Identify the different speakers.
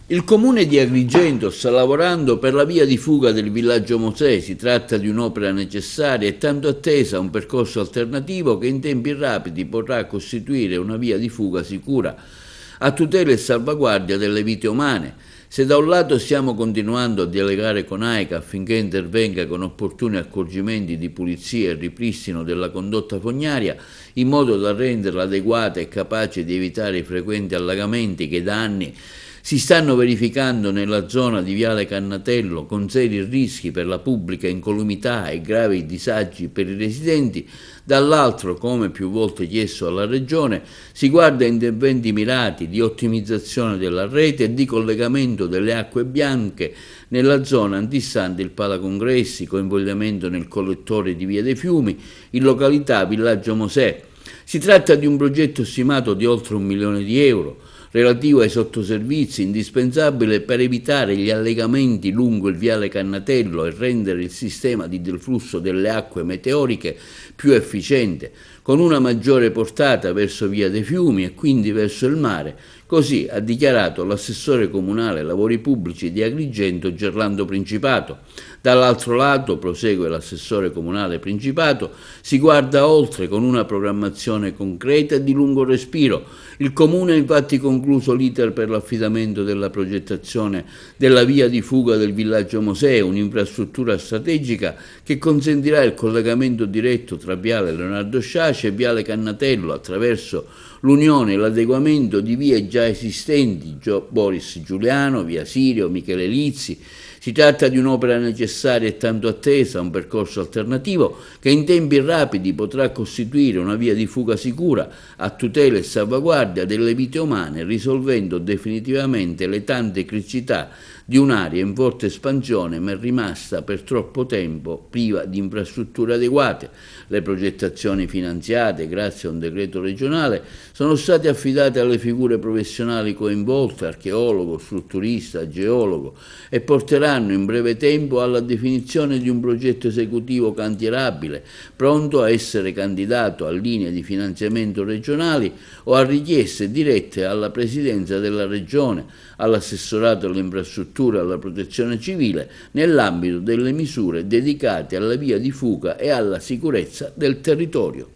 Speaker 1: Il comune di Agrigento sta lavorando per la via di fuga del villaggio Mosè. Si tratta di un'opera necessaria e tanto attesa, un percorso alternativo che in tempi rapidi potrà costituire una via di fuga sicura a tutela e salvaguardia delle vite umane. Se da un lato stiamo continuando a dialogare con AICA affinché intervenga con opportuni accorgimenti di pulizia e ripristino della condotta fognaria, in modo da renderla adeguata e capace di evitare i frequenti allagamenti che da anni si stanno verificando nella zona di Viale Cannatello, con seri rischi per la pubblica incolumità e gravi disagi per i residenti, dall'altro, come più volte chiesto alla Regione, si guarda a interventi mirati di ottimizzazione della rete e di collegamento delle acque bianche nella zona antistante il Palacongressi, coinvolgimento nel collettore di Via dei Fiumi, in località Villaggio Mosè. Si tratta di un progetto stimato di oltre 1 milione di euro, relativo ai sottoservizi, indispensabile per evitare gli allegamenti lungo il viale Cannatello e rendere il sistema di deflusso delle acque meteoriche più efficiente, con una maggiore portata verso Via dei Fiumi e quindi verso il mare. Così ha dichiarato l'assessore comunale ai lavori pubblici di Agrigento Gerlando Principato. Dall'altro lato, prosegue l'assessore comunale Principato, si guarda oltre con una programmazione concreta e di lungo respiro. Il comune ha infatti concluso l'iter per l'affidamento della progettazione della via di fuga del villaggio Mosè, un'infrastruttura strategica che consentirà il collegamento diretto tra Viale Leonardo Sciascia e Viale Cannatello attraverso l'unione e l'adeguamento di vie già esistenti, Boris Giuliano, Via Sirio, Michele Lizzi. Si tratta di un'opera necessaria e tanto attesa, un percorso alternativo che in tempi rapidi potrà costituire una via di fuga sicura a tutela e salvaguardia delle vite umane, risolvendo definitivamente le tante criticità di un'area in forte espansione ma rimasta per troppo tempo priva di infrastrutture adeguate. Le progettazioni finanziate, grazie a un decreto regionale, sono state affidate alle figure professionali coinvolte, archeologo, strutturista, geologo, e porteranno in breve tempo alla definizione di un progetto esecutivo cantierabile, pronto a essere candidato a linee di finanziamento regionali o a richieste dirette alla Presidenza della Regione, all'assessorato alle infrastrutture e alla protezione civile, nell'ambito delle misure dedicate alla via di fuga e alla sicurezza del territorio.